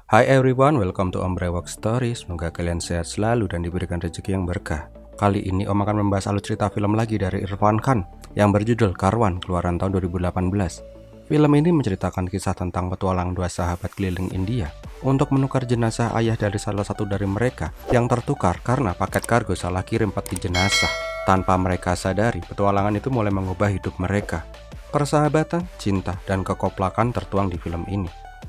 Hi everyone, welcome to Om Brewok Story. Semoga kalian sehat selalu dan diberikan rezeki yang berkah. Kali ini Om akan membahas alur cerita film lagi dari Irfan Khan yang berjudul Karwan, keluaran tahun 2018. Film ini menceritakan kisah tentang petualang dua sahabat keliling India untuk menukar jenazah ayah dari salah satu dari mereka yang tertukar karena paket kargo salah kirim peti jenazah. Tanpa mereka sadari, petualangan itu mulai mengubah hidup mereka. Persahabatan, cinta, dan kekoplakan tertuang di film ini.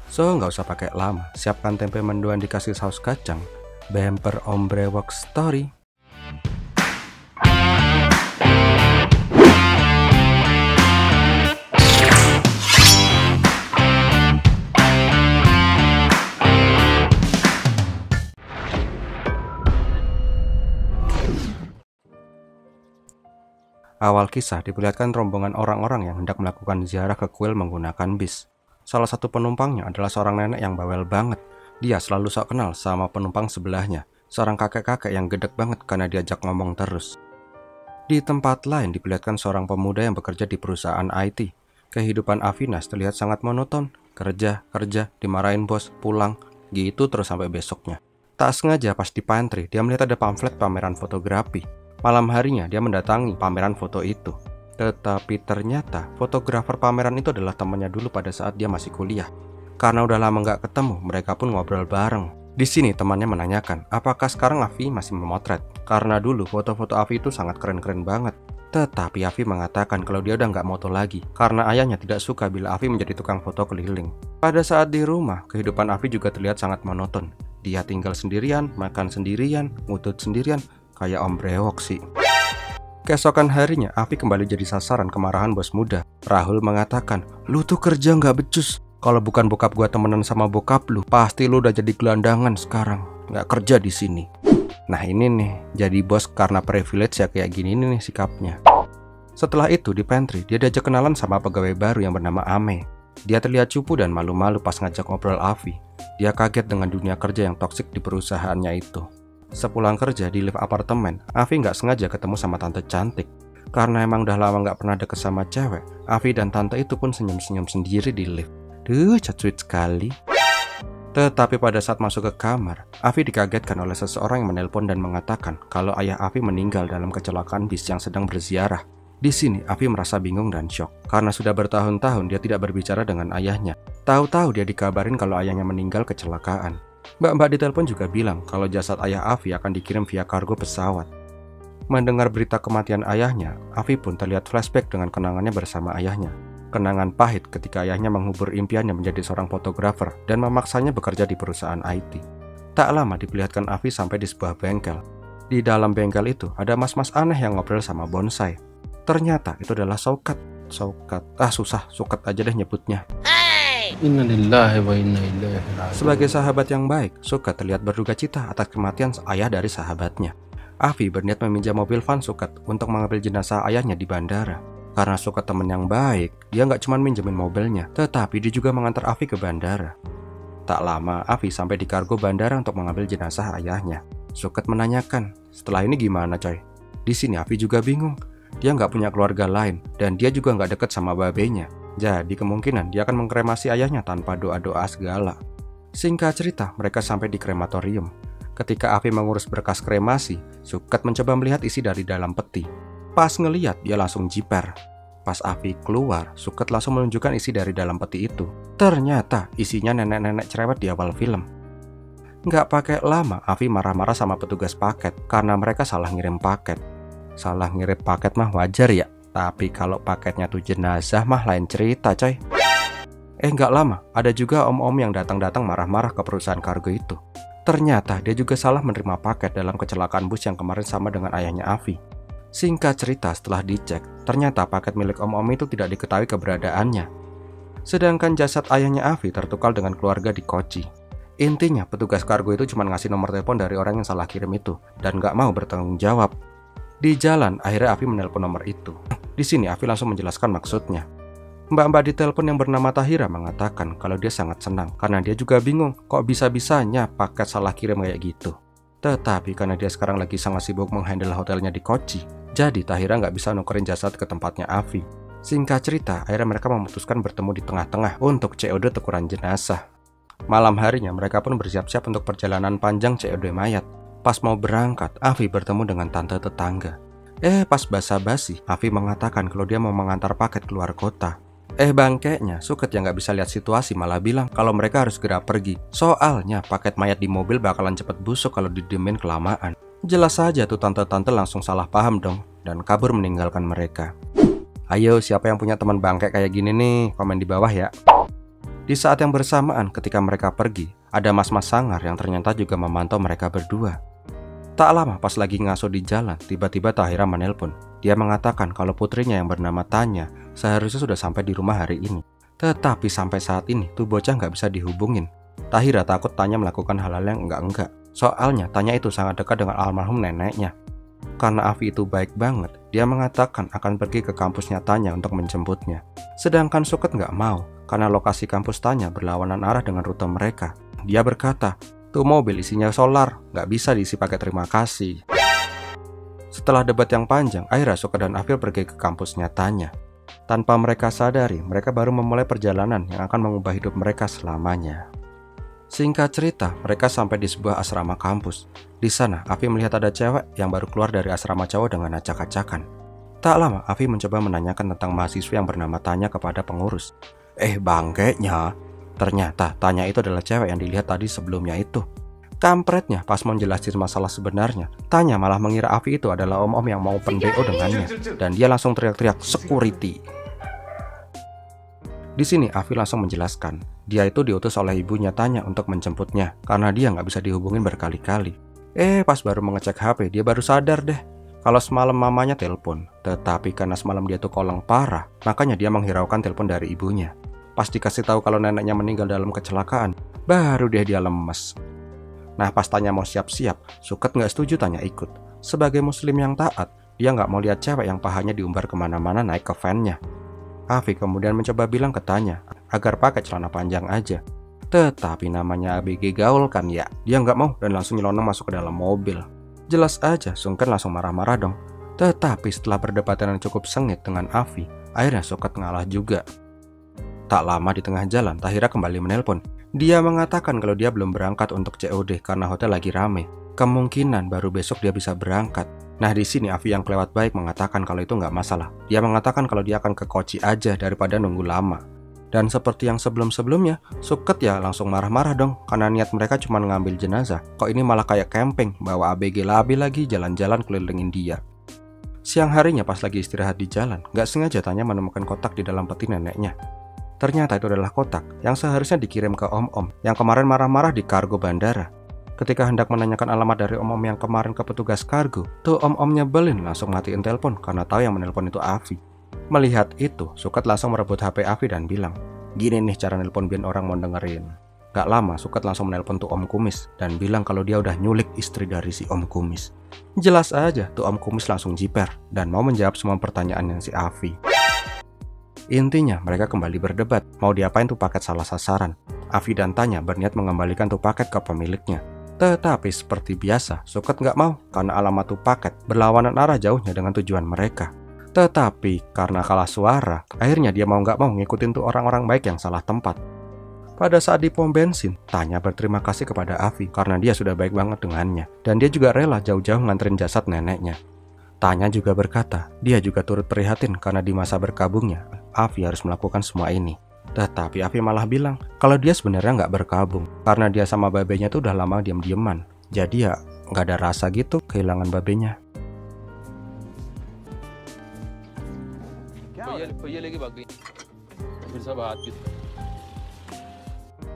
So, nggak usah pakai lama, siapkan tempe mendoan dikasih saus kacang. Bemper Om Brewok Story. Awal kisah diperlihatkan rombongan orang-orang yang hendak melakukan ziarah ke kuil menggunakan bis. Salah satu penumpangnya adalah seorang nenek yang bawel banget. Dia selalu sok kenal sama penumpang sebelahnya, seorang kakek-kakek yang gedek banget karena diajak ngomong terus. Di tempat lain diperlihatkan seorang pemuda yang bekerja di perusahaan IT. Kehidupan Avinas terlihat sangat monoton. Kerja, dimarahin bos, pulang, gitu terus sampai besoknya. Tak sengaja pas di pantry, dia melihat ada pamflet pameran fotografi. Malam harinya dia mendatangi pameran foto itu. Tetapi ternyata fotografer pameran itu adalah temannya dulu pada saat dia masih kuliah. Karena udah lama nggak ketemu, mereka pun ngobrol bareng. Di sini temannya menanyakan, apakah sekarang Avi masih memotret? Karena dulu foto-foto Avi itu sangat keren-keren banget. Tetapi Avi mengatakan kalau dia udah nggak moto lagi, karena ayahnya tidak suka bila Avi menjadi tukang foto keliling. Pada saat di rumah, kehidupan Avi juga terlihat sangat monoton. Dia tinggal sendirian, makan sendirian, ngutut sendirian, kayak Om Brewok sih. Keesokan harinya, Avi kembali jadi sasaran kemarahan bos muda. Rahul mengatakan, lu tuh kerja nggak becus. Kalau bukan bokap gua temenan sama bokap lu, pasti lu udah jadi gelandangan sekarang. Nggak kerja di sini. Nah ini nih, jadi bos karena privilege ya kayak gini nih sikapnya. Setelah itu di pantry, dia diajak kenalan sama pegawai baru yang bernama Ame. Dia terlihat cupu dan malu-malu pas ngajak ngobrol Avi. Dia kaget dengan dunia kerja yang toksik di perusahaannya itu. Sepulang kerja di lift apartemen, Avi nggak sengaja ketemu sama tante cantik. Karena emang udah lama nggak pernah deket sama cewek, Avi dan tante itu pun senyum-senyum sendiri di lift. Duh, sweet sekali. Tetapi pada saat masuk ke kamar, Avi dikagetkan oleh seseorang yang menelpon dan mengatakan kalau ayah Avi meninggal dalam kecelakaan bis yang sedang berziarah. Di sini, Avi merasa bingung dan syok karena sudah bertahun-tahun dia tidak berbicara dengan ayahnya. Tahu-tahu dia dikabarin kalau ayahnya meninggal kecelakaan. Mbak-mbak di telepon juga bilang kalau jasad ayah Avi akan dikirim via kargo pesawat. Mendengar berita kematian ayahnya, Avi pun terlihat flashback dengan kenangannya bersama ayahnya. Kenangan pahit ketika ayahnya menghubur impiannya menjadi seorang fotografer dan memaksanya bekerja di perusahaan IT. Tak lama diperlihatkan Avi sampai di sebuah bengkel. Di dalam bengkel itu ada mas-mas aneh yang ngobrol sama bonsai. Ternyata itu adalah Sokat. Sukat aja deh nyebutnya. Innalillahi wa inna ilaihi raji'un. Sebagai sahabat yang baik, Sukat terlihat berduka cita atas kematian ayah dari sahabatnya. Avi berniat meminjam mobil van Sukat untuk mengambil jenazah ayahnya di bandara. Karena Sukat teman yang baik, dia nggak cuma minjemin mobilnya, tetapi dia juga mengantar Avi ke bandara. Tak lama, Avi sampai di kargo bandara untuk mengambil jenazah ayahnya. Sukat menanyakan, setelah ini gimana coy? Di sini Avi juga bingung. Dia nggak punya keluarga lain, dan dia juga nggak deket sama babenya. Jadi kemungkinan dia akan mengkremasi ayahnya tanpa doa-doa segala. Singkat cerita, mereka sampai di krematorium. Ketika Avi mengurus berkas kremasi, Sukat mencoba melihat isi dari dalam peti. Pas ngeliat, dia langsung jiper. Pas Avi keluar, Sukat langsung menunjukkan isi dari dalam peti itu. Ternyata isinya nenek-nenek cerewet di awal film. Nggak pakai lama, Avi marah-marah sama petugas paket karena mereka salah ngirim paket. Salah ngirim paket mah wajar ya. Tapi kalau paketnya tuh jenazah mah lain cerita coy. Nggak lama, ada juga om-om yang datang-datang marah-marah ke perusahaan kargo itu. Ternyata dia juga salah menerima paket dalam kecelakaan bus yang kemarin sama dengan ayahnya Avi. Singkat cerita, setelah dicek, ternyata paket milik om-om itu tidak diketahui keberadaannya. Sedangkan jasad ayahnya Avi tertukar dengan keluarga di Kochi. Intinya, petugas kargo itu cuma ngasih nomor telepon dari orang yang salah kirim itu dan nggak mau bertanggung jawab. Di jalan, akhirnya Avi menelpon nomor itu. Di sini Avi langsung menjelaskan maksudnya. Mbak-mbak di telepon yang bernama Tahira mengatakan kalau dia sangat senang karena dia juga bingung kok bisa-bisanya paket salah kirim kayak gitu. Tetapi karena dia sekarang lagi sangat sibuk menghandle hotelnya di Kochi, jadi Tahira nggak bisa nukerin jasad ke tempatnya Avi. Singkat cerita, akhirnya mereka memutuskan bertemu di tengah-tengah untuk COD tukuran jenazah. Malam harinya mereka pun bersiap-siap untuk perjalanan panjang COD mayat. Pas mau berangkat, Afi bertemu dengan tante tetangga. Pas basa-basi, Afi mengatakan kalau dia mau mengantar paket keluar kota. Bangkeknya, Suket yang gak bisa lihat situasi malah bilang kalau mereka harus segera pergi. Soalnya paket mayat di mobil bakalan cepet busuk kalau didiemin kelamaan. Jelas saja tuh tante-tante langsung salah paham dong dan kabur meninggalkan mereka. Ayo, siapa yang punya teman bangkek kayak gini nih? Komen di bawah ya. Di saat yang bersamaan ketika mereka pergi, ada mas-mas sangar yang ternyata juga memantau mereka berdua. Tak lama pas lagi ngaso di jalan, tiba-tiba Tahira menelpon. Dia mengatakan kalau putrinya yang bernama Tanya seharusnya sudah sampai di rumah hari ini. Tetapi sampai saat ini tuh bocah nggak bisa dihubungin. Tahira takut Tanya melakukan hal-hal yang enggak-enggak. Soalnya Tanya itu sangat dekat dengan almarhum neneknya. Karena Afi itu baik banget, dia mengatakan akan pergi ke kampusnya Tanya untuk menjemputnya. Sedangkan Suket nggak mau, karena lokasi kampus Tanya berlawanan arah dengan rute mereka. Dia berkata, tuh mobil isinya solar, nggak bisa diisi pakai terima kasih. Setelah debat yang panjang, akhirnya Suket dan Afil pergi ke kampusnya Tanya. Tanpa mereka sadari, mereka baru memulai perjalanan yang akan mengubah hidup mereka selamanya. Singkat cerita, mereka sampai di sebuah asrama kampus. Di sana, Afi melihat ada cewek yang baru keluar dari asrama cowok dengan acak-acakan. Tak lama, Afi mencoba menanyakan tentang mahasiswa yang bernama Tanya kepada pengurus. Bangkeknya, ternyata Tanya itu adalah cewek yang dilihat tadi sebelumnya itu. Kampretnya, pas mau jelasin masalah sebenarnya, Tanya malah mengira Afi itu adalah om-om yang mau pen-BO dengannya. Dan dia langsung teriak-teriak, security. Di sini Afi langsung menjelaskan, dia itu diutus oleh ibunya Tanya untuk menjemputnya karena dia nggak bisa dihubungin berkali-kali. Pas baru mengecek HP, dia baru sadar deh kalau semalam mamanya telepon. Tetapi karena semalam dia tuh kolong parah, makanya dia menghiraukan telepon dari ibunya. Pas dikasih tahu kalau neneknya meninggal dalam kecelakaan, baru dia lemes. Nah pas Tanya mau siap-siap, Suket nggak setuju Tanya ikut. Sebagai muslim yang taat, dia nggak mau lihat cewek yang pahanya diumbar kemana-mana naik ke van-nya. Afi kemudian mencoba bilang ke Tanya agar pakai celana panjang aja. Tetapi namanya ABG gaul kan ya, dia nggak mau dan langsung nyelonong masuk ke dalam mobil. Jelas aja Sungken langsung marah-marah dong. Tetapi setelah perdebatan yang cukup sengit dengan Afi, akhirnya Suket ngalah juga. Tak lama di tengah jalan, Tahira kembali menelpon. Dia mengatakan kalau dia belum berangkat untuk COD karena hotel lagi rame. Kemungkinan baru besok dia bisa berangkat. Nah di sini Afi yang kelewat baik mengatakan kalau itu nggak masalah. Dia mengatakan kalau dia akan ke Kochi aja daripada nunggu lama. Dan seperti yang sebelum-sebelumnya, Suket ya langsung marah-marah dong karena niat mereka cuma ngambil jenazah. Kok ini malah kayak camping, bawa ABG labil lagi jalan-jalan kelilingin dia. Siang harinya pas lagi istirahat di jalan, nggak sengaja Tanya menemukan kotak di dalam peti neneknya. Ternyata itu adalah kotak yang seharusnya dikirim ke om-om yang kemarin marah-marah di kargo bandara. Ketika hendak menanyakan alamat dari om-om yang kemarin ke petugas kargo, tuh om-om nyebelin langsung matiin telepon karena tahu yang menelpon itu Afi. Melihat itu, Suket langsung merebut HP Afi dan bilang, gini nih cara nelpon biar orang mau dengerin. Gak lama, Suket langsung menelpon tuh Om Kumis dan bilang kalau dia udah nyulik istri dari si Om Kumis. Jelas aja, tuh Om Kumis langsung jiper dan mau menjawab semua pertanyaan yang si Afi. Intinya, mereka kembali berdebat, mau diapain tuh paket salah sasaran. Afi dan Tanya berniat mengembalikan tuh paket ke pemiliknya. Tetapi seperti biasa, Suket nggak mau karena alamat tuh paket berlawanan arah jauhnya dengan tujuan mereka. Tetapi karena kalah suara, akhirnya dia mau nggak mau ngikutin tuh orang-orang baik yang salah tempat. Pada saat di pom bensin, Tanya berterima kasih kepada Afi karena dia sudah baik banget dengannya. Dan dia juga rela jauh-jauh nganterin jasad neneknya. Tanya juga berkata, dia juga turut prihatin karena di masa berkabungnya, Afi harus melakukan semua ini. Tetapi Afi malah bilang kalau dia sebenarnya nggak berkabung karena dia sama babenya tuh udah lama diam-diaman. Jadi ya nggak ada rasa gitu kehilangan babenya.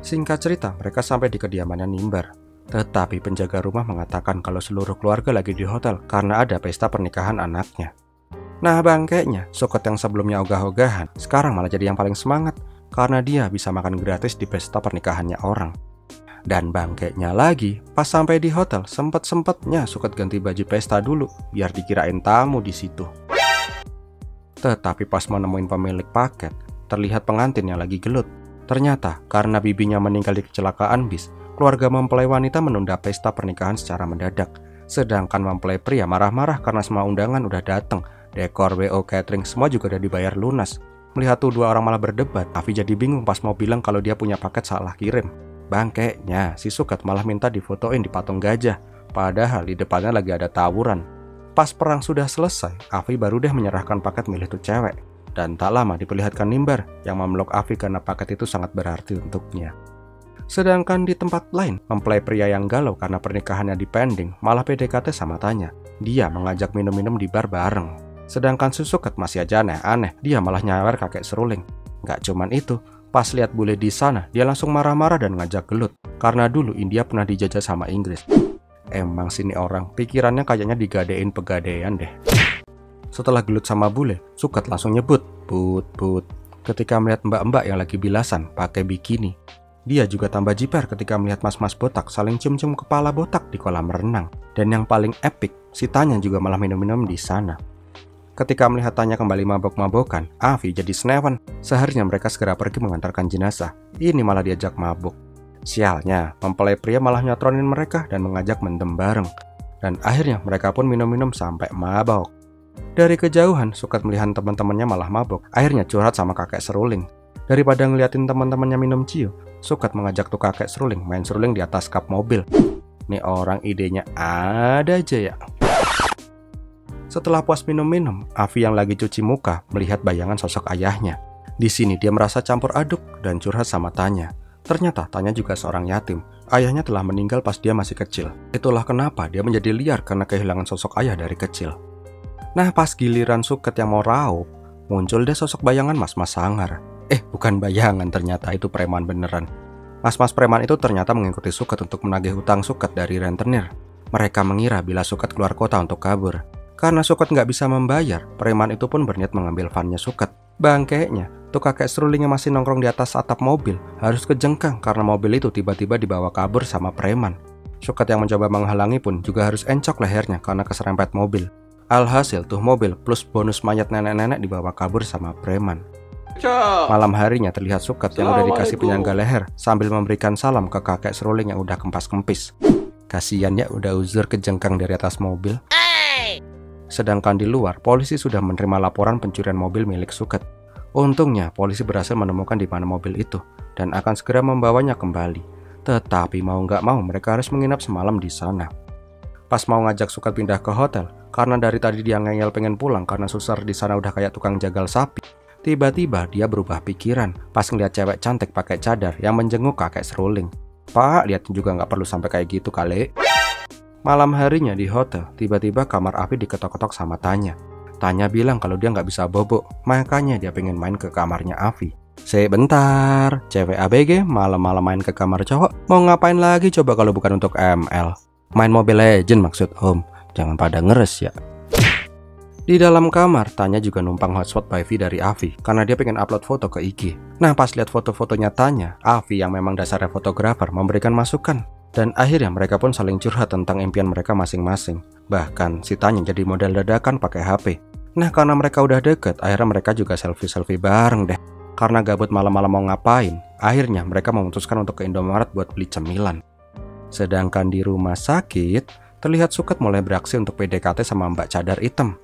Singkat cerita, mereka sampai di kediamannya Nimbar. Tetapi penjaga rumah mengatakan kalau seluruh keluarga lagi di hotel karena ada pesta pernikahan anaknya. Nah bangkeknya, Suket yang sebelumnya ogah-ogahan sekarang malah jadi yang paling semangat karena dia bisa makan gratis di pesta pernikahannya orang. Dan bangkeknya lagi, pas sampai di hotel sempet-sempetnya Suket ganti baju pesta dulu biar dikirain tamu di situ. Tetapi pas menemuin pemilik paket, terlihat pengantin yang lagi gelut. Ternyata karena bibinya meninggal di kecelakaan bis, keluarga mempelai wanita menunda pesta pernikahan secara mendadak. Sedangkan mempelai pria marah-marah karena semua undangan udah dateng, dekor, WO, catering semua juga udah dibayar lunas. Melihat tuh dua orang malah berdebat, Afi jadi bingung pas mau bilang kalau dia punya paket salah kirim. Bangkeknya, si Suket malah minta difotoin di patung gajah, padahal di depannya lagi ada tawuran. Pas perang sudah selesai, Afi baru deh menyerahkan paket milik tuh cewek. Dan tak lama diperlihatkan Nimbar yang memeluk Afi karena paket itu sangat berarti untuknya. Sedangkan di tempat lain, mempelai pria yang galau karena pernikahannya dipending malah PDKT sama Tanya. Dia mengajak minum-minum di bar bareng. Sedangkan si Suket masih aja aneh-aneh, dia malah nyawer kakek seruling. Gak cuman itu, pas lihat bule di sana, dia langsung marah-marah dan ngajak gelut. Karena dulu India pernah dijajah sama Inggris. Emang sini orang, pikirannya kayaknya digadein pegadaian deh. Setelah gelut sama bule, Suket langsung nyebut, "But." Ketika melihat mbak-mbak yang lagi bilasan pakai bikini. Dia juga tambah jiper ketika melihat mas-mas botak saling cium-cium kepala botak di kolam renang. Dan yang paling epic, si Tanya juga malah minum-minum di sana. Ketika melihat Tanya kembali mabok-mabokan, Afi jadi senewan. Seharusnya mereka segera pergi mengantarkan jenazah. Ini malah diajak mabuk. Sialnya, mempelai pria malah nyotronin mereka dan mengajak mendem bareng. Dan akhirnya mereka pun minum-minum sampai mabok. Dari kejauhan, Suket melihat teman-temannya malah mabok. Akhirnya curhat sama kakek seruling. Daripada ngeliatin teman-temannya minum ciu, Suket mengajak tuh kakek seruling main seruling di atas kap mobil. Nih orang idenya ada aja ya. Setelah puas minum-minum, Afi yang lagi cuci muka melihat bayangan sosok ayahnya. Di sini dia merasa campur aduk dan curhat sama Tanya. Ternyata Tanya juga seorang yatim. Ayahnya telah meninggal pas dia masih kecil. Itulah kenapa dia menjadi liar karena kehilangan sosok ayah dari kecil. Nah, pas giliran Suket yang mau raup, muncul deh sosok bayangan mas-mas sangar. Bukan bayangan, ternyata itu preman beneran. Mas-mas preman itu ternyata mengikuti Suket untuk menagih hutang Suket dari rentenir. Mereka mengira bila Suket keluar kota untuk kabur. Karena Suket nggak bisa membayar, preman itu pun berniat mengambil vannya Suket. Bangkeknya, tuh kakek serulingnya masih nongkrong di atas atap mobil, harus kejengkang karena mobil itu tiba-tiba dibawa kabur sama preman. Suket yang mencoba menghalangi pun juga harus encok lehernya karena keserempet mobil. Alhasil tuh mobil plus bonus mayat nenek-nenek dibawa kabur sama preman. Malam harinya terlihat Suket yang udah dikasih penyangga leher sambil memberikan salam ke kakek seruling yang udah kempas-kempis. Kasiannya udah uzur kejengkang dari atas mobil. Sedangkan di luar, polisi sudah menerima laporan pencurian mobil milik Suket. Untungnya, polisi berhasil menemukan di mana mobil itu dan akan segera membawanya kembali. Tetapi mau nggak mau mereka harus menginap semalam di sana. Pas mau ngajak Suket pindah ke hotel, karena dari tadi dia ngeyel pengen pulang karena susar di sana udah kayak tukang jagal sapi. Tiba-tiba dia berubah pikiran pas ngeliat cewek cantik pakai cadar yang menjenguk kakek seruling. Pak, lihat juga nggak perlu sampai kayak gitu kali. Malam harinya di hotel, tiba-tiba kamar Afi diketok-ketok sama Tanya. Tanya bilang kalau dia nggak bisa bobo, makanya dia pengen main ke kamarnya Afi. Sebentar, cewek ABG malam-malam main ke kamar cowok. Mau ngapain lagi coba kalau bukan untuk ML? Main Mobile Legend maksud Om. Jangan pada ngeres ya. Di dalam kamar, Tanya juga numpang hotspot wifi dari Afi karena dia pengen upload foto ke IG. Nah, pas lihat foto-fotonya Tanya, Afi yang memang dasarnya fotografer memberikan masukan. Dan akhirnya mereka pun saling curhat tentang impian mereka masing-masing. Bahkan si Tanya jadi model dadakan pakai HP. Nah, karena mereka udah deket, akhirnya mereka juga selfie-selfie bareng deh. Karena gabut malam-malam mau ngapain, akhirnya mereka memutuskan untuk ke Indomaret buat beli cemilan. Sedangkan di rumah sakit, terlihat Suket mulai beraksi untuk PDKT sama Mbak Cadar Hitam.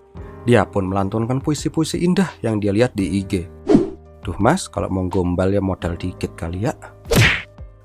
Dia pun melantunkan puisi-puisi indah yang dia lihat di IG. Duh mas, kalau mau gombal ya modal dikit kali ya.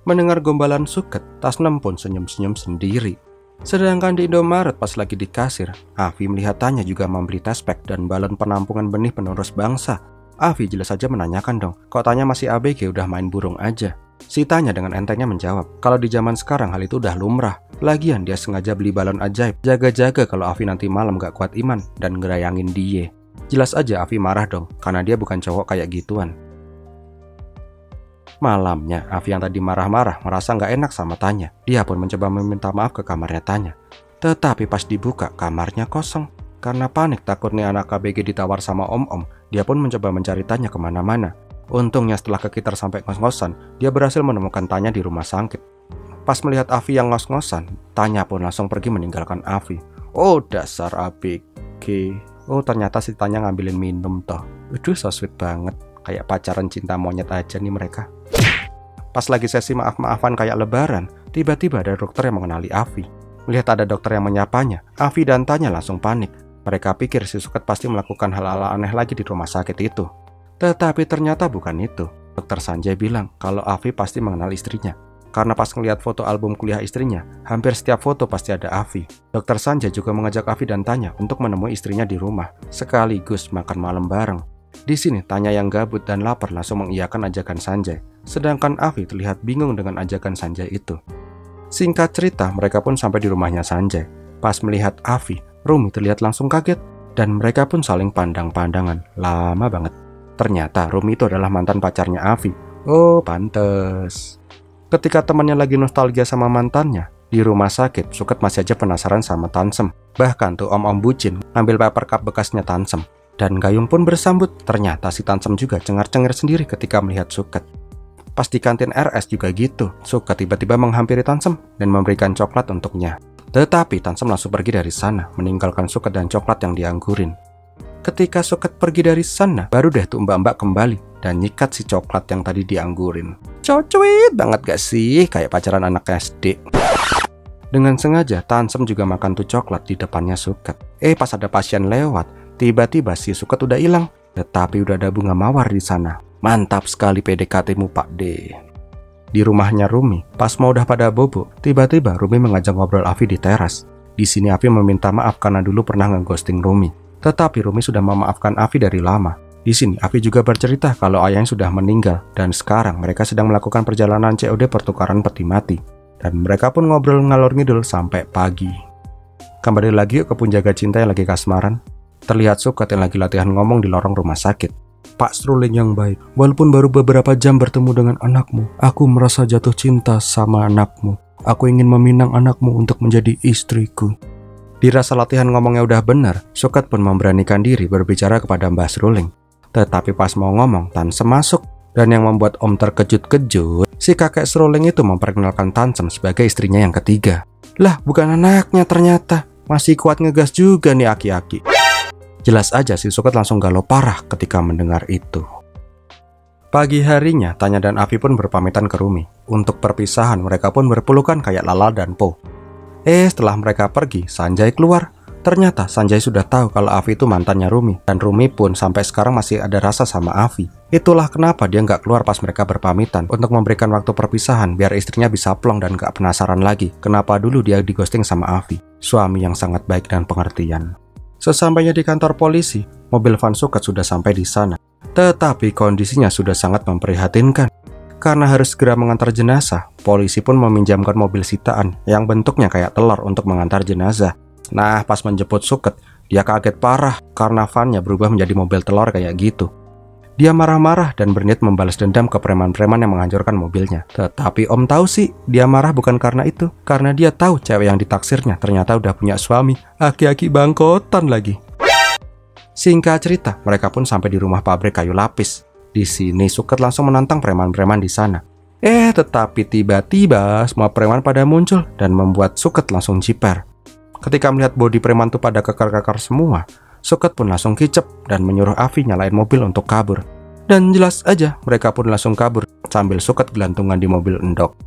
Mendengar gombalan Suket, Tasnem pun senyum-senyum sendiri. Sedangkan di Indomaret pas lagi di kasir, Afi melihat Tanya juga membeli tespek dan balon penampungan benih penerus bangsa. Afi jelas saja menanyakan dong, kok Tanya masih ABG udah main burung aja. Si Tanya dengan entengnya menjawab, kalau di zaman sekarang hal itu udah lumrah. Lagian dia sengaja beli balon ajaib, jaga-jaga kalau Afi nanti malam gak kuat iman dan ngerayangin dia. Jelas aja Afi marah dong, karena dia bukan cowok kayak gituan. Malamnya, Afi yang tadi marah-marah merasa gak enak sama Tanya. Dia pun mencoba meminta maaf ke kamarnya Tanya. Tetapi pas dibuka, kamarnya kosong. Karena panik takut nih anak KBG ditawar sama om-om, dia pun mencoba mencari Tanya kemana-mana. Untungnya setelah kekitar sampai ngos-ngosan, dia berhasil menemukan Tanya di rumah sakit. Pas melihat Afi yang ngos-ngosan, Tanya pun langsung pergi meninggalkan Afi. Oh dasar ABG. Oh ternyata si Tanya ngambilin minum toh. Aduh so sweet banget. Kayak pacaran cinta monyet aja nih mereka. Pas lagi sesi maaf-maafan kayak lebaran, tiba-tiba ada dokter yang mengenali Afi. Melihat ada dokter yang menyapanya, Afi dan Tanya langsung panik. Mereka pikir si Suket pasti melakukan hal-hal aneh lagi di rumah sakit itu. Tetapi ternyata bukan itu. Dokter Sanjay bilang kalau Afi pasti mengenal istrinya. karena pas ngeliat foto album kuliah istrinya, hampir setiap foto pasti ada Afi. Dr. Sanjay juga mengajak Afi dan Tanya untuk menemui istrinya di rumah, sekaligus makan malam bareng. Di sini Tanya yang gabut dan lapar langsung mengiyakan ajakan Sanjay, sedangkan Afi terlihat bingung dengan ajakan Sanjay itu. Singkat cerita, mereka pun sampai di rumahnya Sanjay. Pas melihat Afi, Rumi terlihat langsung kaget, dan mereka pun saling pandang-pandangan, lama banget. Ternyata Rumi itu adalah mantan pacarnya Afi. Oh, pantes. Ketika temannya lagi nostalgia sama mantannya, di rumah sakit, Suket masih aja penasaran sama Tansem. Bahkan tuh om-om bucin ambil paper cup bekasnya Tansem. Dan Gayung pun bersambut, ternyata si Tansem juga cengar-cengir sendiri ketika melihat Suket. Pas di kantin RS juga gitu, Suket tiba-tiba menghampiri Tansem dan memberikan coklat untuknya. Tetapi Tansem langsung pergi dari sana, meninggalkan Suket dan coklat yang dianggurin. Ketika Suket pergi dari sana, baru deh tuh mbak-mbak kembali dan nyikat si coklat yang tadi dianggurin. Cocuit banget gak sih, kayak pacaran anak SD. Dengan sengaja, Tansem juga makan tuh coklat di depannya Suket. Pas ada pasien lewat, tiba-tiba si Suket udah hilang, tetapi udah ada bunga mawar di sana. Mantap sekali PDKT-mu Pak D. Di rumahnya Rumi, pas mau udah pada bobo, tiba-tiba Rumi mengajak ngobrol Afi di teras. Di sini Afi meminta maaf karena dulu pernah ngeghosting Rumi. Tetapi Rumi sudah memaafkan Afi dari lama. Di sini Afi juga bercerita kalau ayahnya sudah meninggal dan sekarang mereka sedang melakukan perjalanan COD pertukaran peti mati. Dan mereka pun ngobrol ngalor ngidul sampai pagi. Kembali lagi yuk ke Punjaga Cinta yang lagi kasmaran. Terlihat Suket yang lagi latihan ngomong di lorong rumah sakit. Pak Struling yang baik, walaupun baru beberapa jam bertemu dengan anakmu, aku merasa jatuh cinta sama anakmu. Aku ingin meminang anakmu untuk menjadi istriku. Dirasa latihan ngomongnya udah benar, Suket pun memberanikan diri berbicara kepada Mbah Struling. Tetapi pas mau ngomong, Tansem masuk. Dan yang membuat Om terkejut-kejut, si kakek Struling itu memperkenalkan Tansem sebagai istrinya yang ketiga. Lah, bukan anaknya ternyata. Masih kuat ngegas juga nih aki-aki. Jelas aja si Suket langsung galau parah ketika mendengar itu. Pagi harinya, Tanya dan Afi pun berpamitan ke Rumi. Untuk perpisahan, mereka pun berpelukan kayak Lala dan Po. Setelah mereka pergi, Sanjay keluar. Ternyata Sanjay sudah tahu kalau Afi itu mantannya Rumi. Dan Rumi pun sampai sekarang masih ada rasa sama Afi. Itulah kenapa dia nggak keluar pas mereka berpamitan untuk memberikan waktu perpisahan biar istrinya bisa plong dan gak penasaran lagi kenapa dulu dia dighosting sama Afi. Suami yang sangat baik dan pengertian. Sesampainya di kantor polisi, mobil van Suket sudah sampai di sana. Tetapi kondisinya sudah sangat memprihatinkan. Karena harus segera mengantar jenazah, polisi pun meminjamkan mobil sitaan yang bentuknya kayak telur untuk mengantar jenazah. Nah, pas menjemput Suket, dia kaget parah karena vannya berubah menjadi mobil telur kayak gitu. Dia marah-marah dan berniat membalas dendam ke preman-preman yang menghancurkan mobilnya. Tetapi Om tahu sih, dia marah bukan karena itu. Karena dia tahu cewek yang ditaksirnya ternyata udah punya suami. Aki-aki bangkotan lagi. Singkat cerita, mereka pun sampai di rumah pabrik kayu lapis. Di sini Suket langsung menantang preman-preman di sana. Tetapi tiba-tiba semua preman pada muncul dan membuat Suket langsung jiper. Ketika melihat bodi preman itu pada kekar-kekar semua, Suket pun langsung kicep dan menyuruh Afi nyalain mobil untuk kabur. Dan jelas aja mereka pun langsung kabur sambil Suket gelantungan di mobil endok.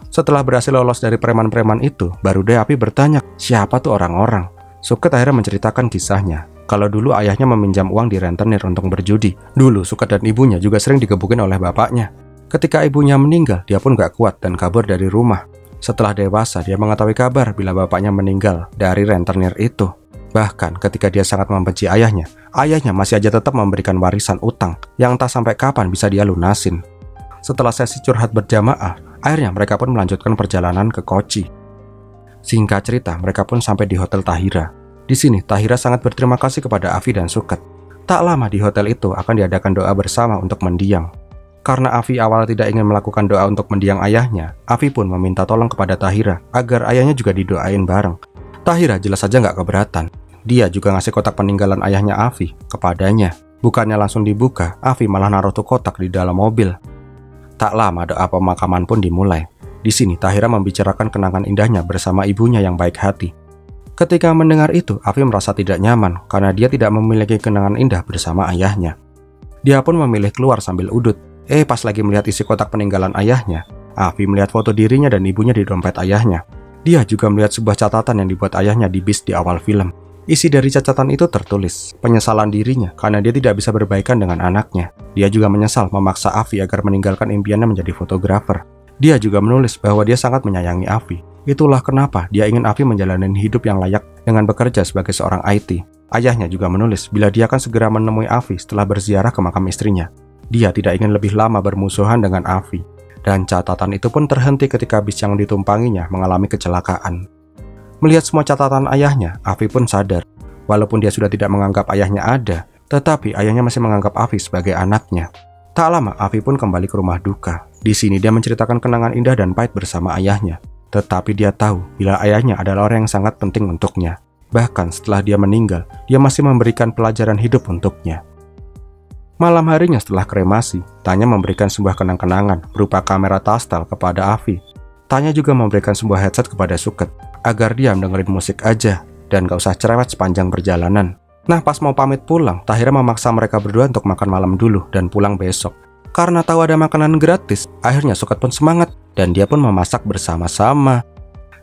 Setelah berhasil lolos dari preman-preman itu, baru deh Afi bertanya siapa tuh orang-orang. Suket akhirnya menceritakan kisahnya. Kalau dulu ayahnya meminjam uang di rentenir untuk berjudi. Dulu Suket dan ibunya juga sering digebukin oleh bapaknya. Ketika ibunya meninggal, dia pun gak kuat dan kabur dari rumah. Setelah dewasa, dia mengetahui kabar bila bapaknya meninggal dari rentenir itu. Bahkan ketika dia sangat membenci ayahnya masih aja tetap memberikan warisan utang yang tak sampai kapan bisa dia lunasin. Setelah sesi curhat berjamaah, akhirnya mereka pun melanjutkan perjalanan ke Kochi. Singkat cerita, mereka pun sampai di Hotel Tahira. Di sini, Tahira sangat berterima kasih kepada Afi dan Suket. Tak lama di hotel itu akan diadakan doa bersama untuk mendiang. Karena Afi awal tidak ingin melakukan doa untuk mendiang ayahnya, Afi pun meminta tolong kepada Tahira agar ayahnya juga didoain bareng. Tahira jelas saja nggak keberatan. Dia juga ngasih kotak peninggalan ayahnya Afi kepadanya. Bukannya langsung dibuka, Afi malah naruh tuh kotak di dalam mobil. Tak lama doa pemakaman pun dimulai. Di sini Tahira membicarakan kenangan indahnya bersama ibunya yang baik hati. Ketika mendengar itu, Afi merasa tidak nyaman karena dia tidak memiliki kenangan indah bersama ayahnya. Dia pun memilih keluar sambil udut. Pas lagi melihat isi kotak peninggalan ayahnya, Afi melihat foto dirinya dan ibunya di dompet ayahnya. Dia juga melihat sebuah catatan yang dibuat ayahnya di bis di awal film. Isi dari catatan itu tertulis penyesalan dirinya karena dia tidak bisa berbaikan dengan anaknya. Dia juga menyesal memaksa Afi agar meninggalkan impiannya menjadi fotografer. Dia juga menulis bahwa dia sangat menyayangi Afi. Itulah kenapa dia ingin Afi menjalani hidup yang layak dengan bekerja sebagai seorang IT. Ayahnya juga menulis bila dia akan segera menemui Afi setelah berziarah ke makam istrinya. Dia tidak ingin lebih lama bermusuhan dengan Afi. Dan catatan itu pun terhenti ketika bis yang ditumpanginya mengalami kecelakaan. Melihat semua catatan ayahnya, Afi pun sadar. Walaupun dia sudah tidak menganggap ayahnya ada, tetapi ayahnya masih menganggap Afi sebagai anaknya. Tak lama, Afi pun kembali ke rumah duka. Di sini dia menceritakan kenangan indah dan pahit bersama ayahnya. Tetapi dia tahu bila ayahnya adalah orang yang sangat penting untuknya. Bahkan setelah dia meninggal, dia masih memberikan pelajaran hidup untuknya. Malam harinya setelah kremasi, Tanya memberikan sebuah kenang-kenangan berupa kamera Tastel kepada Afi. Tanya juga memberikan sebuah headset kepada Suket agar dia mendengerin musik aja dan gak usah cerewet sepanjang perjalanan. Nah, pas mau pamit pulang, Tahira memaksa mereka berdua untuk makan malam dulu dan pulang besok. Karena tahu ada makanan gratis, akhirnya Suket pun semangat dan dia pun memasak bersama-sama.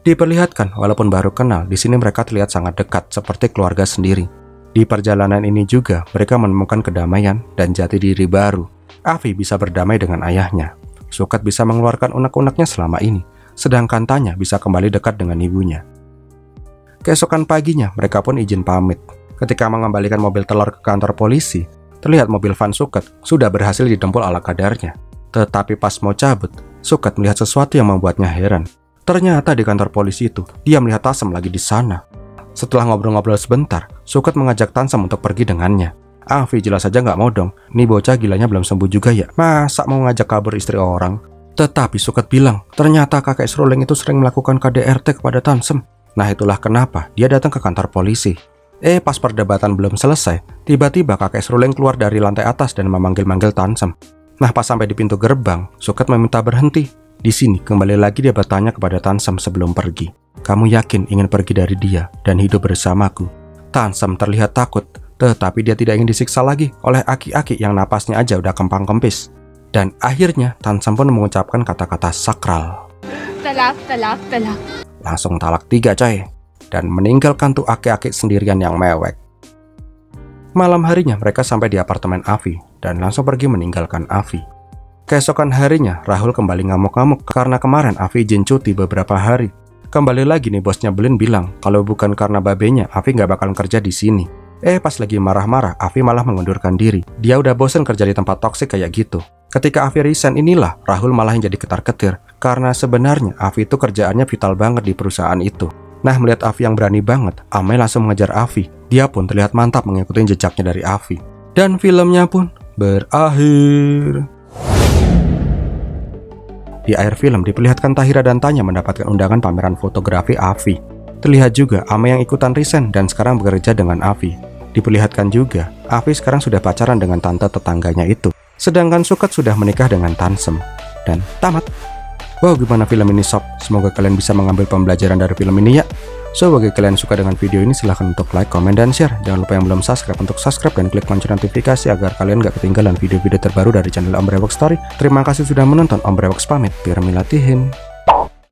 Diperlihatkan walaupun baru kenal, di sini mereka terlihat sangat dekat seperti keluarga sendiri. Di perjalanan ini juga mereka menemukan kedamaian dan jati diri baru. Afi bisa berdamai dengan ayahnya. Suket bisa mengeluarkan unek-uneknya selama ini, sedangkan Tanya bisa kembali dekat dengan ibunya. Keesokan paginya mereka pun izin pamit. Ketika mengembalikan mobil telur ke kantor polisi, terlihat mobil van Suket sudah berhasil didempul ala kadarnya. Tetapi pas mau cabut, Suket melihat sesuatu yang membuatnya heran. Ternyata di kantor polisi itu, dia melihat Tansem lagi di sana. Setelah ngobrol-ngobrol sebentar, Suket mengajak Tansem untuk pergi dengannya. Afi jelas saja nggak mau dong, nih bocah gilanya belum sembuh juga ya, masa mau ngajak kabur istri orang. Tetapi Suket bilang, ternyata kakek Sruling itu sering melakukan KDRT kepada Tansem. Nah itulah kenapa dia datang ke kantor polisi. Pas perdebatan belum selesai, tiba-tiba kakek Sruling keluar dari lantai atas dan memanggil-manggil Tansem. Nah pas sampai di pintu gerbang, Suket meminta berhenti. Di sini kembali lagi dia bertanya kepada Tansem sebelum pergi. Kamu yakin ingin pergi dari dia dan hidup bersamaku? Tansem terlihat takut, tetapi dia tidak ingin disiksa lagi oleh aki-aki yang napasnya aja udah kempang-kempis. Dan akhirnya Tansem pun mengucapkan kata-kata sakral. Talak, talak, talak. Langsung talak 3 coy. Dan meninggalkan tuh aki-aki sendirian yang mewek. Malam harinya mereka sampai di apartemen Afi dan langsung pergi meninggalkan Afi. Keesokan harinya Rahul kembali ngamuk-ngamuk karena kemarin Afi izin cuti beberapa hari. Kembali lagi nih bosnya Belin bilang kalau bukan karena babenya Afi nggak bakal kerja di sini. Pas lagi marah-marah Afi malah mengundurkan diri. Dia udah bosen kerja di tempat toksik kayak gitu. Ketika Afi resign inilah Rahul malah yang jadi ketar-ketir karena sebenarnya Afi itu kerjaannya vital banget di perusahaan itu. Nah melihat Afi yang berani banget, Amai langsung mengejar Afi. Dia pun terlihat mantap mengikuti jejaknya dari Afi. Dan filmnya pun berakhir. Di akhir film diperlihatkan Tahira dan Tanya mendapatkan undangan pameran fotografi Afi. Terlihat juga Amai yang ikutan resign dan sekarang bekerja dengan Afi. Diperlihatkan juga Afi sekarang sudah pacaran dengan tante tetangganya itu. Sedangkan Suket sudah menikah dengan Tansem. Dan tamat. Wow, gimana film ini sob? Semoga kalian bisa mengambil pembelajaran dari film ini ya. So, bagi kalian yang suka dengan video ini silahkan untuk like, comment, dan share. Jangan lupa yang belum subscribe untuk subscribe dan klik lonceng notifikasi agar kalian gak ketinggalan video-video terbaru dari channel Om Brewok Story. Terima kasih sudah menonton. Om Brewok pamit. Biar milatihin.